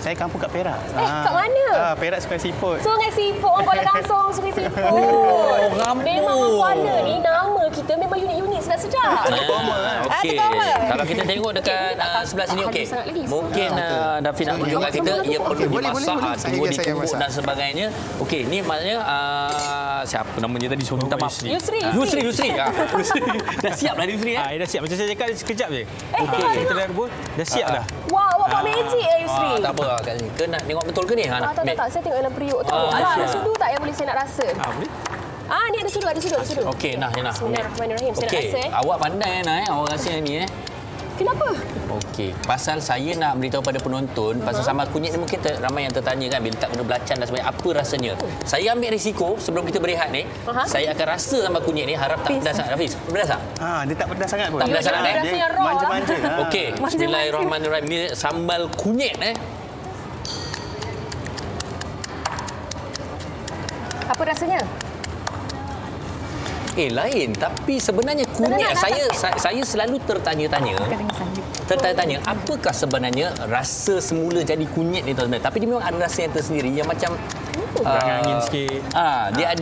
Saya kampung kat Perak. Kat mana? Perak Sungai Siput. Sungai Siput, orang Kuala Kangsong, Sungai Siput. Memang orang Kuala ni nama kita memang unik-unik sedap-sedap. Okey. Kalau kita tengok dekat sebelah sini, okey. Mungkin Dafi nak tunjukkan kita ia perlu dimasak, tunggu ditumbuk dan sebagainya. Okey, ni maknanya siapa namanya tadi? Minta maaf. Yusri. Dah siap dah Yusri dah siap. Macam saya cakap sekejap je. Okey, kita dah rebus. Dah siap dah. Wah, awak buat magic Yusri. Tak apa kat sini. Ke nak tengok betul ke ni? Tak. Saya tengok dalam periuk tu. Ada sudu tak yang boleh saya nak rasa? Boleh. Ni ada sudu. Okey, nah. Bismillahirrahmanirrahim. Saya nak rasa. Awak pandai awak rasa ni Kenapa? Okey, pasal saya nak beritahu pada penonton pasal sambal kunyit ni mungkin ramai yang tertanya kan bila tak guna belacan dan sebagainya, apa rasanya. Saya ambil risiko sebelum kita berehat ni, saya akan rasa sambal kunyit ni, harap tak pedas sangat. Hafiz, pedas tak? Dia tak pedas sangat pun. Tak pedas sangat Dia manja-manja. Okey, bismillahirrahmanirrahim. Ni sambal kunyit Apa rasanya? Lain, tapi sebenarnya kunyit saya selalu tertanya-tanya apakah sebenarnya rasa semula jadi kunyit ni sebenarnya, tapi dia memang ada rasa yang tersendiri yang macam angin sikit. Dia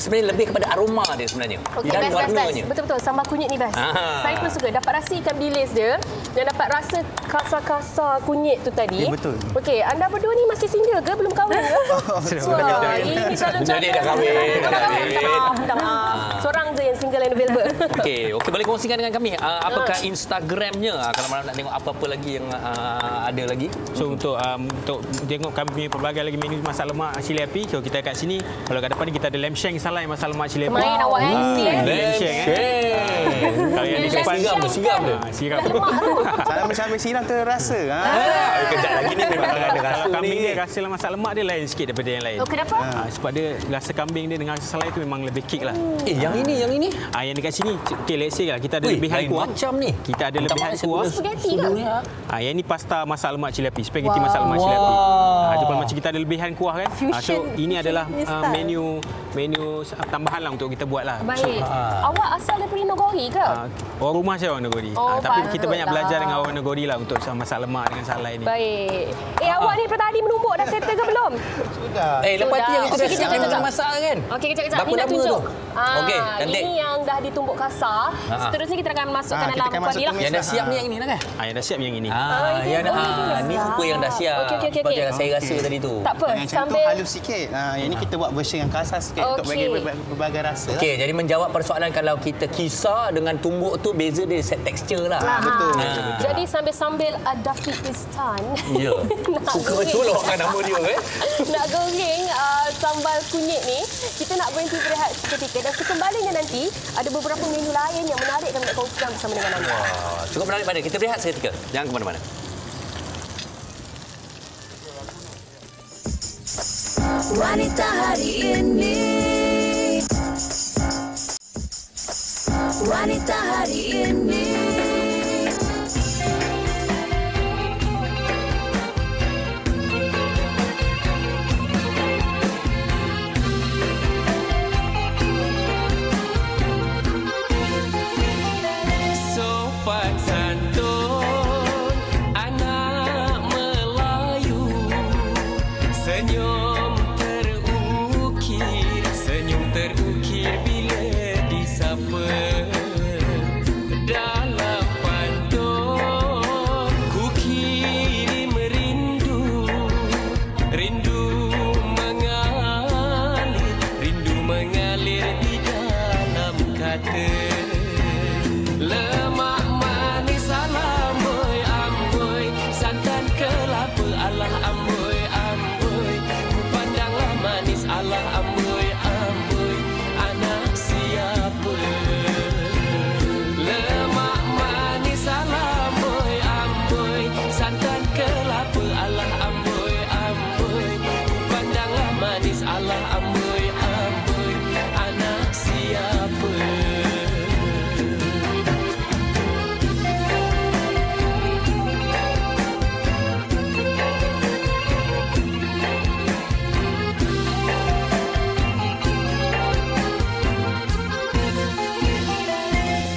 sebenarnya lebih kepada aroma dia sebenarnya. Dan warnanya. Betul-betul, sambal kunyit ni best. Saya pun suka dapat rasa ikan bilis dia dan dapat rasa kasar-kasar kunyit tu tadi. Betul. Okey, anda berdua ni masih single ke? Belum kahwin ke? Ini calon-calon. Dah kahwin. Minta maaf. Seorang je yang single and available. Okey, boleh kongsikan dengan kami apakah Instagramnya kalau malam nak tengok apa-apa lagi yang ada lagi. So untuk tengok kami punya pelbagai lagi menu masak lemak, cili api. Kalau kita kat sini, kalau kat depan ni kita ada lamb shank salai masak lemak cili api. Main awak Lamb shank. Kalau yang di depan siram tu. Siram. Sambil siram terasa. Kejap lagi ni memang ada rasa. Kalau kambing dia rasa masak lemak dia lain sikit daripada yang lain. Oh, kenapa? Sebab dia rasa kambing dia dengan salai tu memang lebih kick lah. Yang ini. Yang dekat sini, okay, let's say lah, kita ada lebihan kuah. Macam ni. Kita ada lebihan kuah. Spaghetti ke? Yang ni pasta masak lemak cili api. Spaghetti masak lemak cili api. Itu kalau macam kita ada lebihan kuah kan. So ini adalah menu tambahan lah untuk kita buat lah. Baik. Awak asal daripada Nogori ke? Orang rumah saya orang Nogori. Tapi kita banyak belajar dengan orang Nogori lah untuk masak lemak dengan salai ni. Baik. Awak ni tadi menumbuk dah settle ke belum? Sudah. Lepas tu yang kita dah siap kita masak kan? Okey, kejap. Berapa Ni nak lama tunjuk. tu? Okey, cantik. Ini yang dah ditumbuk kasar. Seterusnya kita akan masukkan dalam kuah ni lah. Yang dah siap ni yang ini lah kan? Yang dah siap yang ini. Ni apa yang dah siap. Okey. Seperti yang saya rasa tadi tu. Tak apa, Yang macam tu halus sikit. Yang ni kita buat versi yang kasar sikit untuk bagi berbagai rasa. Okey, jadi menjawab persoalan kalau kita kisar dengan tumbuk tu beza dia set tekstur lah. Betul. Jadi sambil-sambil David Istan. Ya. Suka betul orang nama dia kan? Nak goreng sambal kunyit ni, kita nak berhenti berehat seketika dan sekembalinya nanti ada beberapa menu lain yang menarik kami nak kongsikan bersama dengan anda. Wah, cukup menarik pada kita berehat seketika. Jangan ke mana-mana. Wanita hari ini. Wanita hari ini. Sopan santun anak Melayu, senyum terukir bila disapa. Dalam pantun ku kirim rindu mengalir di dalam kata. Lemak manis amboi, santan kelapa alah amboi, ku pandanglah manis alah amboi, anak siapa? Lemak manis amboi, santan kelapa alah amboi, ku pandanglah manis alah amboi, anak siapa?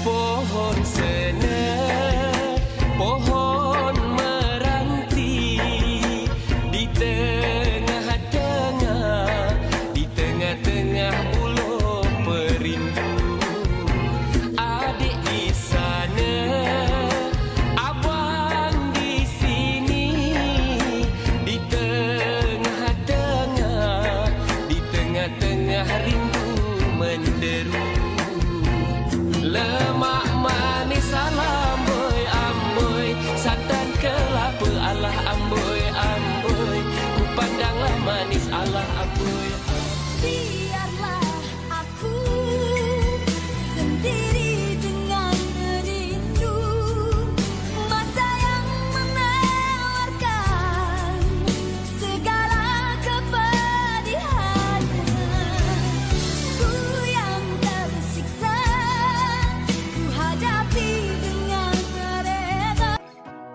Pohon senar, pohon meranti di tengah-tengah uluh perindu. Adik di sana, abang di sini, di tengah-tengah rindu menderu. Lemak manis amboi, santan kelapa alah amboi, ku pandanglah manis alah amboi. Biarlah aku sendiri dengan rindu, masa yang menawarkan segala kepedihan. Ku yang tersiksa, ku hadapi dengan reda.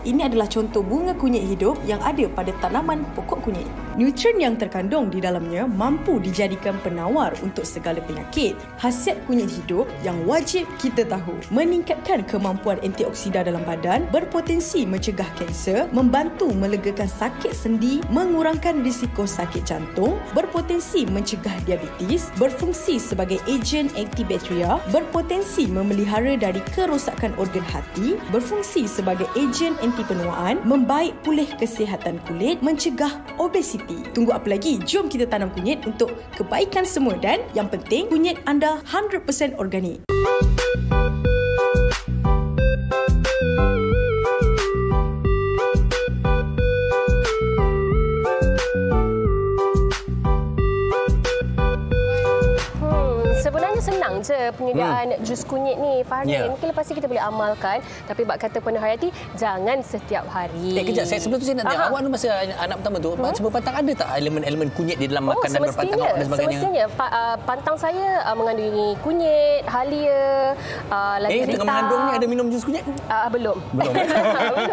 Ini adalah contoh bunga kunyit hidup yang ada pada tanaman pokok kunyit. Nutrien yang terkandung di dalamnya mampu dijadikan penawar untuk segala penyakit. Khasiat kunyit hidup yang wajib kita tahu: meningkatkan kemampuan antioksida dalam badan, berpotensi mencegah kanser, membantu melegakan sakit sendi, mengurangkan risiko sakit jantung, berpotensi mencegah diabetes, berfungsi sebagai ejen antibakteria, berpotensi memelihara dari kerosakan organ hati, berfungsi sebagai ejen anti penuaan, membaik pulih kesihatan kulit, mencegah obesiti. Tunggu apa lagi? Jom kita tanam kunyit untuk kebaikan semua dan yang penting kunyit anda 100% organik. je penyediaan jus kunyit ni, Farin. Mungkin lepas ni kita boleh amalkan. Tapi bak kata Puan Nurhayati, jangan setiap hari. Kejap, sebelum tu saya nak tanya, awak tu masa anak pertama tu, sebelum pantang ada tak elemen-elemen kunyit di dalam makanan berpantang awak dan sebagainya? Semestinya. Pantang saya mengandungi kunyit, halia, lagi tengah mengandung ni ada minum jus kunyit? Belum. Belum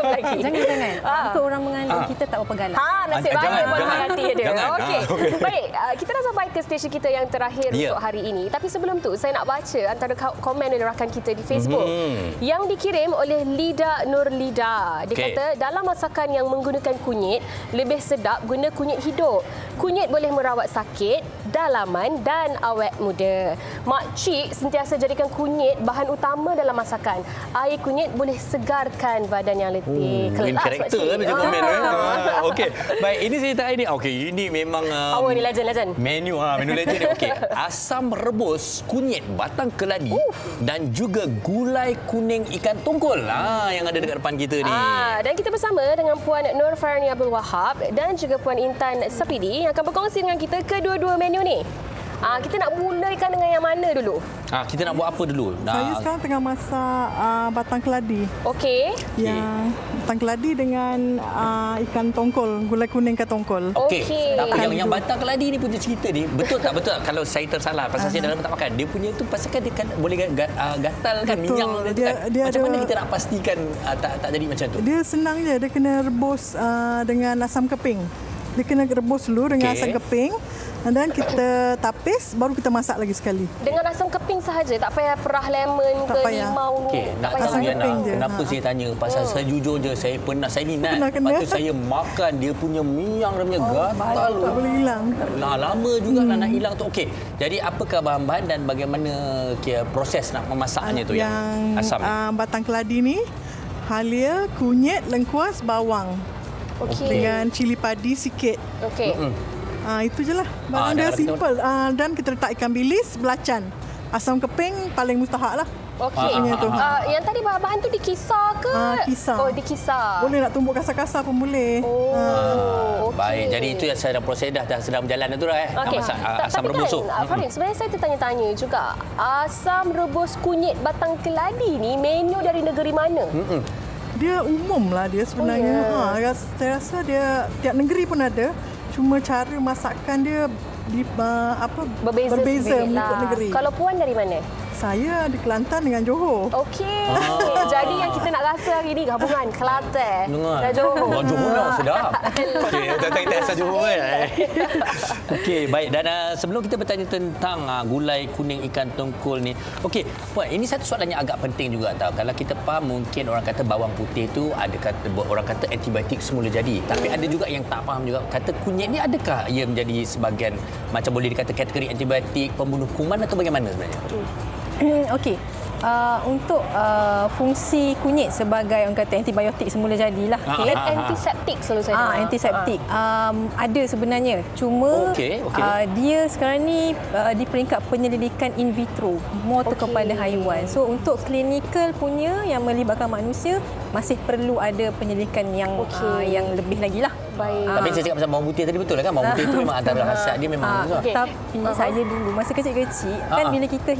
lagi. Jangan. Untuk orang mengandung kita tak berapa galak. Nasib baik Puan Nurhayati ada. Okey. Okay. Baik, kita dah sampai ke stesen kita yang terakhir untuk hari ini. Tapi sebelum tu, saya nak baca antara komen dari rakan kita di Facebook yang dikirim oleh Lida Nurlida. Dia kata, dalam masakan yang menggunakan kunyit, lebih sedap guna kunyit hidup. Kunyit boleh merawat sakit, dalaman dan awet muda. Makcik sentiasa jadikan kunyit bahan utama dalam masakan. Air kunyit boleh segarkan badan yang letih. Kelas karakter lah macam komen. Okey. Baik, ini saya tak ini. Okey, ini memang power ni legend. Menu legend ni. Okey. Asam rebus kunyit batang keladi dan juga gulai kuning ikan tongkol yang ada dekat depan kita ni. Dan kita bersama dengan Puan Nur Farni Abdul Wahab dan juga Puan Intan Sapidi yang akan berkongsi dengan kita kedua-dua menu ni. Kita nak mulakan dengan yang mana dulu? Kita nak buat apa dulu? Saya sekarang tengah masak batang keladi. Okey. Yang batang keladi dengan ikan tongkol, gulai kuning ikan tongkol. Okey. Tapi yang batang keladi ni punya cerita ni, betul tak betul? Kalau saya tersalah, pasal saya dalam tak makan. Dia punya tu pasal kan dia kan boleh gatal kan, minyak tu kan. Macam mana kita nak pastikan tak jadi macam tu? Dia senang je, dia kena rebus dengan asam keping. Dia kena rebus dulu dengan asam keping. Dan kita tapis, baru kita masak lagi sekali. Dengan asam keping sahaja, tak payah perah lemon ke limau. Tak payah. Asam keping je. Kenapa saya tanya? Pasal saya jujur je, saya pernah, saya ni Nat. Lepas tu saya makan, dia punya minyak, dia punya gatal. Tak boleh hilang. Lama juga nak hilang tu. Okey, jadi apakah bahan-bahan dan bagaimana proses nak memasaknya tu yang asam? Batang keladi ni, halia, kunyit, lengkuas, bawang. Dengan cili padi sikit. Okey. Itu je lah. Barang dia simple. Dan kita letak ikan bilis, belacan. Asam keping paling mustahak lah. Okey. Yang tadi bahan-bahan tu dikisar ke? Kisar. Oh, dikisar. Boleh nak tumbuk kasar-kasar pun boleh. Okay. Baik. Jadi itu yang saya dah proses dah sedang berjalan tu lah Okay. asam rebus tu. Farid, sebenarnya saya tertanya-tanya juga. Asam rebus kunyit batang keladi ni menu dari negeri mana? Dia umum lah dia sebenarnya. Saya rasa dia tiap negeri pun ada. Cuma cara masakan dia berbeza mengikut negeri. Kalau Puan dari mana? Saya di Kelantan dengan Johor. Okey. Jadi yang kita nak rasa hari ni gabungan Kelantan dan Johor. Johor lah, sedap. Okey, kita asal Johor kan. Okey, baik. Dan sebelum kita bertanya tentang gulai kuning ikan tongkol ni. Okey, Puan, ini satu soalan yang agak penting juga tau. Kalau kita faham mungkin orang kata bawang putih tu ada kata orang kata antibiotik semula jadi. Tapi ada juga yang tak faham juga kata kunyit ni adakah ia menjadi sebahagian macam boleh dikata kategori antibiotik, pembunuh kuman atau bagaimana sebenarnya? Okey. Untuk fungsi kunyit sebagai orang kata antibiotik semula jadilah. Antiseptik selalu saya dengar. Antiseptik. Ada sebenarnya. Cuma dia sekarang ni di peringkat penyelidikan in vitro, more tu kepada haiwan. So untuk klinikal punya yang melibatkan manusia masih perlu ada penyelidikan yang lebih lagi lah. Baik. Tapi saya cakap pasal bawang putih tadi betul lah kan? Bawang putih itu memang antara khasiat dia memang. Tapi saya dulu masa kecil-kecil kan bila kita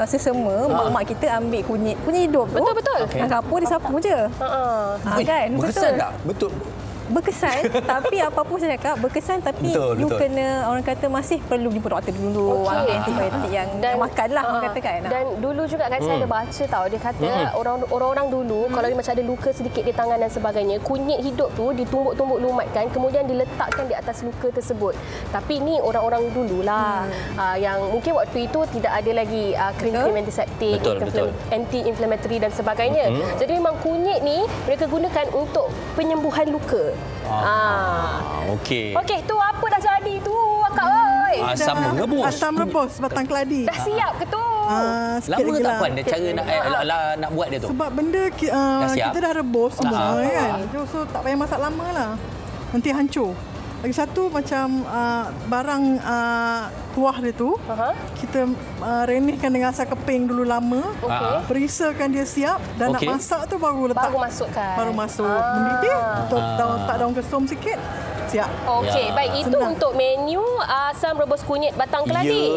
sesama mak-mak kita ambil kunyit hidup tu. Betul. Kapur disapu je. Kan? Berkesan tak? Betul. Berkesan tapi apa pun saya cakap berkesan tapi you kena orang kata masih perlu jumpa doktor dulu antibiotik yang makanlah orang kata kan. Dan dulu juga kan saya ada baca tahu dia kata orang-orang dulu kalau dia macam ada luka sedikit di tangan dan sebagainya, kunyit hidup tu ditumbuk-tumbuk lumatkan kemudian diletakkan di atas luka tersebut. Tapi ni orang-orang dululah yang mungkin waktu itu tidak ada lagi krim-krim antiseptik, anti-inflammatory dan sebagainya. Jadi memang kunyit ni mereka gunakan untuk penyembuhan luka. Okey. Okey, tu apa dah jadi tu akak oi? Asam rebus batang keladi. Dah siap ke tu? Lama tak Puan dia cara nak buat dia tu? Sebab benda kita dah rebus semua kan. So tak payah masak lama lah. Nanti hancur. Lagi satu macam barang kuah dia tu kita renihkan dengan asam keping dulu lama. Perisakan dia siap dan nak masak tu baru letak. Baru masukkan. Baru masuk. Mendidih, letak daun kesum sikit. Siap. Okey, baik. Itu untuk menu asam rebus kunyit batang keladi.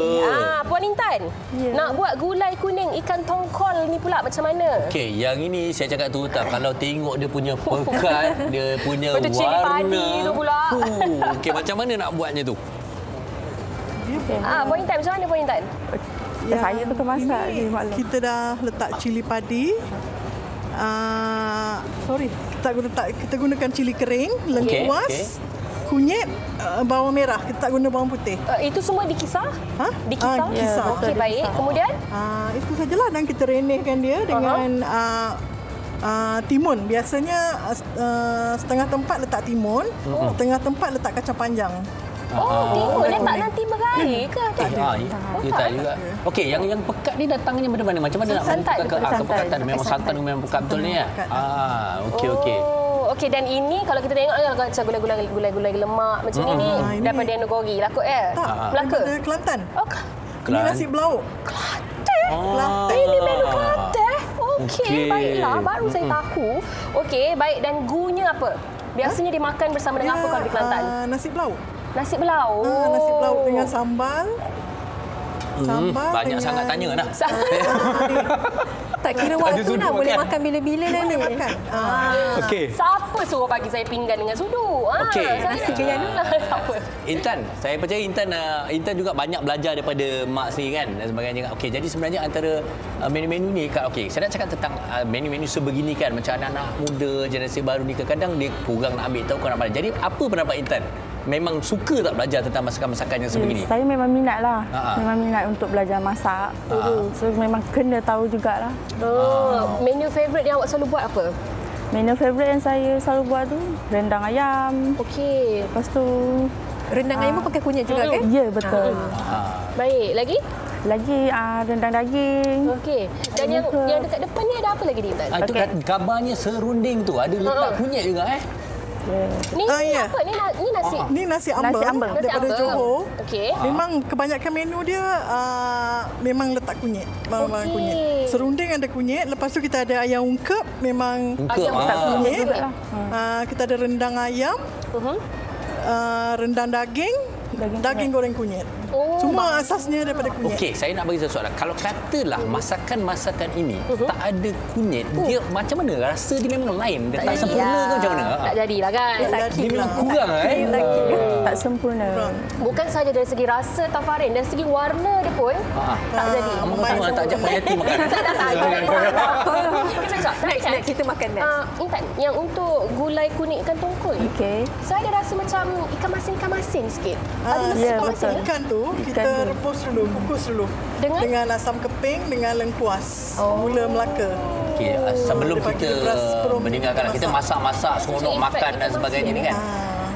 Puan Intan, nak buat gulai kuning ikan tongkol ni pula macam mana? Okey, yang ini saya cakap tu tak. Kalau tengok dia punya pekat, dia punya Betul cili padi tu pula. Okey, macam mana nak buatnya tu? Puan Intan, macam mana Puan Intan? Saya tu masak je maklum. Kita dah letak cili padi. Kita gunakan cili kering, lengkuas, kunyit, bawang merah. Kita tak guna bawang putih. Itu semua dikisar? Dikisar. Kisar. Okey, baik. Kemudian? Itu sajalah, dan kita renehkan dia dengan timun. Biasanya setengah tempat letak timun, setengah tempat letak kacang panjang. Timun dia tak nanti berair ke? Tak juga. Okey, yang pekat ni datangnya dari mana? Macam mana nak santan. Kepekatan? Memang santan memang pekat betul ni ya? Okey. Okey, dan ini kalau kita tengok macam gulai-gulai lemak macam ini daripada Nogori lah kot ya? Melaka. Daripada Kelantan. Ini nasi belauk. Kelantan. Ini menu Kelantan. Okey, baiklah. Baru saya tahu. Okey, baik. Dan gunya apa? Biasanya dimakan bersama dengan apa kalau di Kelantan? Nasi belauk. Nasi belauk. Nasi belauk dengan sambal. Banyak sangat tanya dah. Tak kira waktu nak boleh makan bila-bila dah ni. Okey. Siapa suruh bagi saya pinggan dengan sudu? Okey. Nasi kenyang dulu lah. Intan, saya percaya Intan juga banyak belajar daripada mak sendiri kan dan sebagainya. Okey, jadi sebenarnya antara menu-menu ni, okey, saya nak cakap tentang menu-menu sebegini kan, macam anak-anak muda generasi baru ni kadang-kadang dia kurang nak ambil tahu nak. Jadi apa pendapat Intan? Memang suka tak belajar tentang masakan-masakan yang sebegini? Saya memang minat lah. Memang minat untuk belajar masak. So memang kena tahu jugalah. Menu favourite yang awak selalu buat apa? Menu favourite yang saya selalu buat tu rendang ayam. Okey. Lepas tu rendang ayam pun pakai kunyit juga kan? Ya, betul. Baik, lagi? Lagi rendang daging. Okey. Dan yang dekat depan ni ada apa lagi ni? Itu kabarnya serunding tu ada letak kunyit juga Ni apa? Ni nasi? Ni nasi ambeng daripada Johor. Okey. Memang kebanyakan menu dia memang letak kunyit. Kunyit. Serunding ada kunyit. Lepas tu kita ada ayam ungkep. Memang letak kunyit. Kita ada rendang ayam. Rendang daging goreng kunyit. Semua asasnya daripada kunyit. Okey, saya nak bagi satu soalan. Kalau katalah masakan-masakan ini tak ada kunyit, dia macam mana? Rasa dia memang lain. Dia tak sempurna ke macam mana? Tak jadilah kan? Dia memang kurang tak sempurna. Bukan sahaja dari segi rasa Tafarin, dari segi warna dia pun tak jadi. Kamu tak ajak Mayati makan. Next, kita makan next. Intan, yang untuk gulai kuning ikan tongkol. Okey. Saya ada rasa macam ikan masin sikit. Ya, betul. Ikan tu kita rebus dulu, kukus dulu dengan asam keping dengan lengkuas gula Melaka. Okey, sebelum kita meninggalkan kita masak-masak seronok makan dan sebagainya ni kan.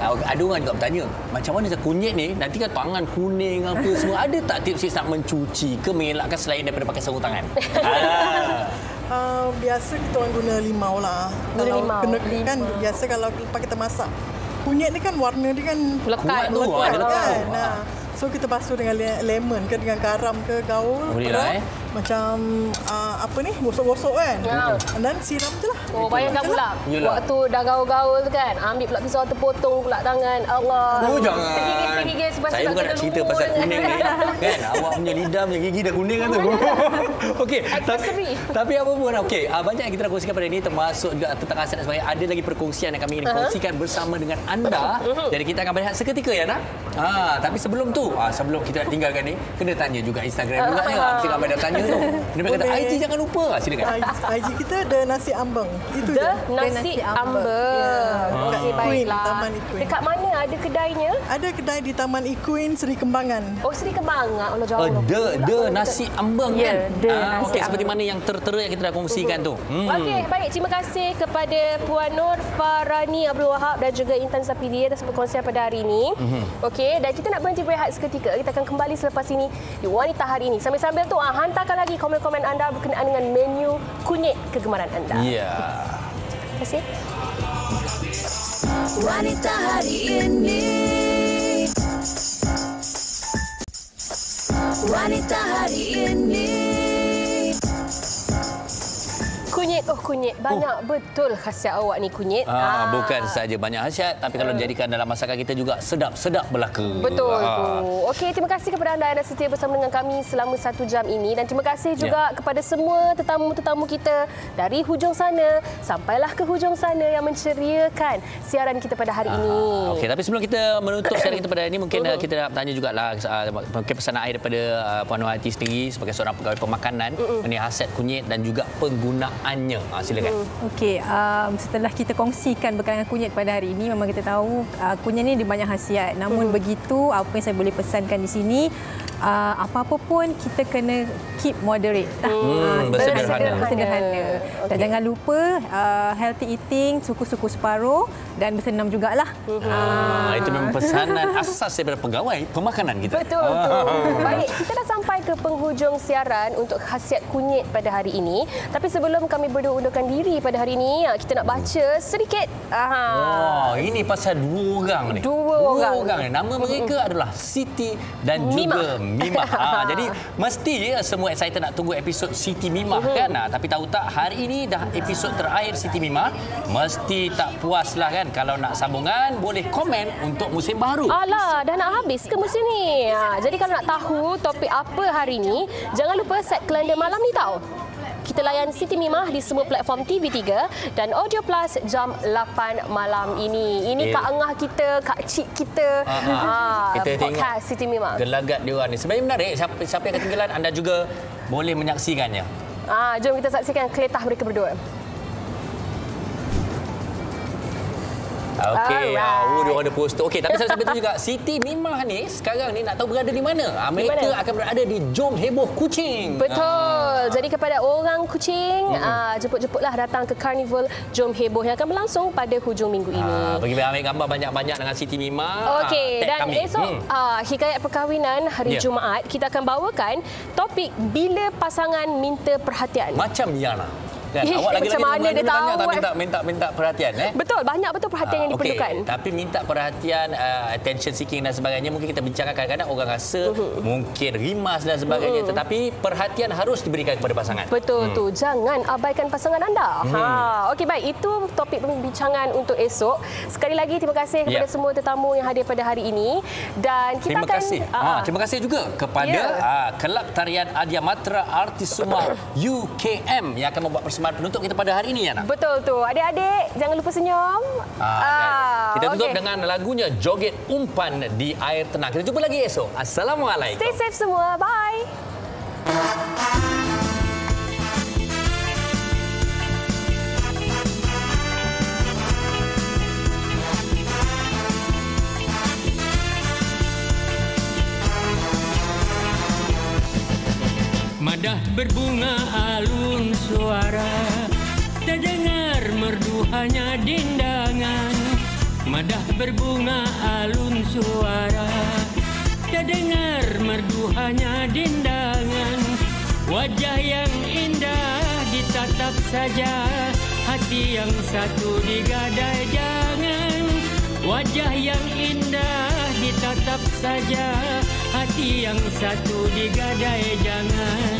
Ada orang juga bertanya, macam mana kunyit ni nanti kan tangan kuning apa semua, ada tak tips nak mencuci ke mengelakkan selain daripada pakai sarung tangan? Biasa kita orang guna limau lah. Kalau kena kan biasa kalau kita masak. Kunyit ni kan warna dia kan lekat tu kan. So kita basuh dengan lemon ke dengan garam ke gaul. Macam apa ni gosok-gosok kan. Dan siram je lah. Bayangkan pula waktu dah gaul-gaul tu kan, ambil pula pisau terpotong pula tangan. Allah. Jangan. Tergigit saya bukan nak cerita pasal kuning ni kan. Awak punya lidah punya gigi dah kuning kan tu. Okey. Tapi apa pun okey. Banyak yang kita nak kongsikan pada ini termasuk juga tentang aset dan sebagainya. Ada lagi perkongsian yang kami ingin kongsikan bersama dengan anda. Jadi kita akan berehat seketika ya nak. Tapi sebelum tu, sebelum kita tinggalkan ni, kena tanya juga Instagram juga ya. Mesti ramai dah tanya tu. Dia kata IG jangan lupa. Silakan. IG kita ada nasi ambeng. Itu je. Nasi ambeng. Okey, baiklah. Taman Ikuin. Dekat mana ada kedainya? Ada kedai di Taman Ikuin Seri Kembangan. Oh, Seri Kembangan. Allah jauh. Nasi ambeng kan? Okey, seperti mana yang tertera yang kita dah kongsikan tu. Okey, baik. Terima kasih kepada Puan Nur Farani Abdul Wahab dan juga Intan Sapiri atas perkongsian pada hari ini. Okey, dan kita nak berhenti berehat seketika. Kita akan kembali selepas ini di Wanita Hari Ini. Sambil-sambil tu hantarkan lagi komen-komen anda berkenaan dengan menu kunyit kegemaran anda. Ya. Terima kasih. Wanita Hari Ini. Wanita Hari Ini. Kunyit. Oh, kunyit. Banyak betul khasiat awak ni, kunyit. Bukan saja banyak khasiat, tapi kalau dijadikan dalam masakan kita juga sedap-sedap belaka. Betul tu. Okey, terima kasih kepada anda yang setia bersama dengan kami selama 1 jam ini. Dan terima kasih juga kepada semua tetamu-tetamu kita dari hujung sana sampailah ke hujung sana yang menceriakan siaran kita pada hari ini. Okey, tapi sebelum kita menutup siaran kita pada hari ini, mungkin kita nak bertanya jugalah mungkin pesanan akhir daripada Puan Nur Hayati sendiri sebagai seorang pegawai pemakanan mengenai khasiat kunyit dan juga penggunaannya. Silakan. Okey, setelah kita kongsikan berkenaan kunyit pada hari ini, memang kita tahu kunyit ni ada banyak khasiat. Namun begitu, apa yang saya boleh pesankan di sini, apa-apa pun kita kena keep moderate. Sederhana. Dan jangan lupa healthy eating, suku-suku separuh dan bersenam jugalah. Itu memang pesanan asas daripada pegawai pemakanan kita. Betul. Baik, kita dah sampai ke penghujung siaran untuk khasiat kunyit pada hari ini. Tapi sebelum kami berdua undurkan diri pada hari ini, kita nak baca sedikit. Ini pasal 2 orang ni. 2 orang ni. Nama mereka adalah Siti dan juga Mimah. Jadi mesti semua excited nak tunggu episod Siti Mimah kan. Tapi tahu tak, hari ini dah episod terakhir Siti Mimah. Mesti tak puas lah kan. Kalau nak sambungan, boleh komen untuk musim baru. Alah, dah nak habis ke musim ni? Jadi kalau nak tahu topik apa hari ni, jangan lupa set kalender malam ni tau. Kita layan Siti Mimah di semua platform TV3 dan Audio Plus jam 8 malam ini. Ini Kak Angah kita, Kak Cik kita. Kita podcast Siti Mimah. Gelagat dia orang ni. Sebenarnya menarik. Siapa yang ketinggalan, anda juga boleh menyaksikannya. Jom kita saksikan keletah mereka berdua. Okey, dia orang ada poster. Okey, tapi sampai tu juga Siti Mimah ni sekarang ni nak tahu berada di mana? Mereka akan berada di Jom Heboh Kuching. Betul. Jadi kepada orang Kuching, jemput-jemputlah datang ke Carnival Jom Heboh yang akan berlangsung pada hujung minggu ini. Bagi ambil gambar banyak-banyak dengan Siti Mimah. Okey, dan esok Hikayat Perkahwinan hari Jumaat kita akan bawakan topik bila pasangan minta perhatian. Macam Yana. Kan? Awak lagi-lagi macam mana dia tahu minta perhatian Betul, banyak betul perhatian yang diperlukan. Tapi minta perhatian, attention seeking dan sebagainya, mungkin kita bincangkan kadang-kadang orang rasa mungkin rimas dan sebagainya, tetapi perhatian harus diberikan kepada pasangan. Betul tu, jangan abaikan pasangan anda. Okey, baik, itu topik pembincangan untuk esok. Sekali lagi terima kasih kepada semua tetamu yang hadir pada hari ini dan kita terima kasih juga kepada Kelab Tarian Adia Matra Artis Sumar UKM yang akan membuat persembahan penutup kita pada hari ini, Yana. Betul tu. Adik-adik, jangan lupa senyum. Kita tutup dengan lagunya Joget Umpan di Air Tenang. Kita jumpa lagi esok. Assalamualaikum. Stay safe semua. Bye. Madah berbunga alun suara, terdengar merdu hanya dindangan. Madah berbunga alun suara, terdengar merdu hanya dindangan. Wajah yang indah ditatap saja, hati yang satu digadai jangan. Wajah yang indah ditatap saja, hati yang satu digadai jangan.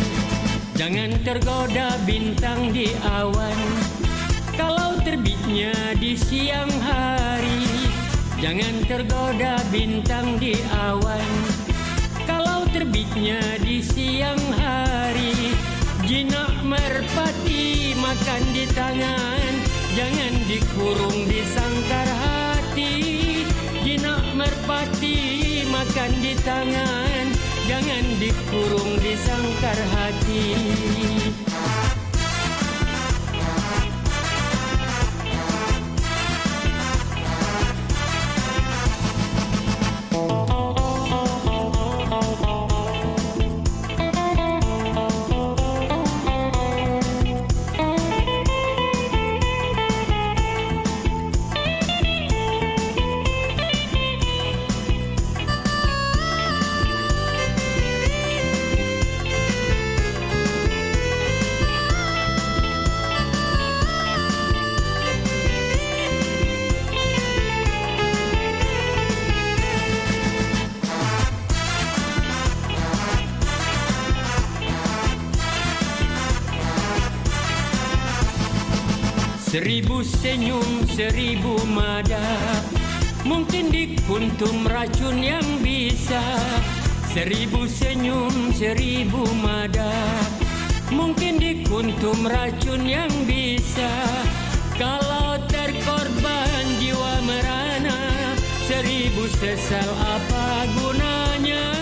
Jangan tergoda bintang di awan, kalau terbitnya di siang hari. Jangan tergoda bintang di awan, kalau terbitnya di siang hari. Jinak merpati makan di tangan, jangan dikurung di sangkar hati. Jinak merpati makan di tangan, jangan dikurung di sangkar hati. 1000 senyum, 1000 mada. Mungkin dikuntum racun yang bisa. 1000 senyum, 1000 mada. Mungkin dikuntum racun yang bisa. Kalau terkorban jiwa merana, 1000 sesal apa gunanya?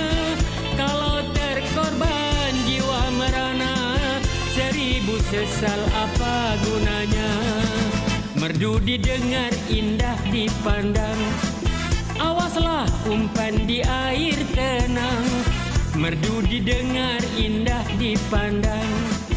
Kalau terkorban jiwa merana, 1000 sesal apa gunanya? Merdu didengar, indah dipandang. Awaslah umpan di air tenang. Merdu didengar, indah dipandang.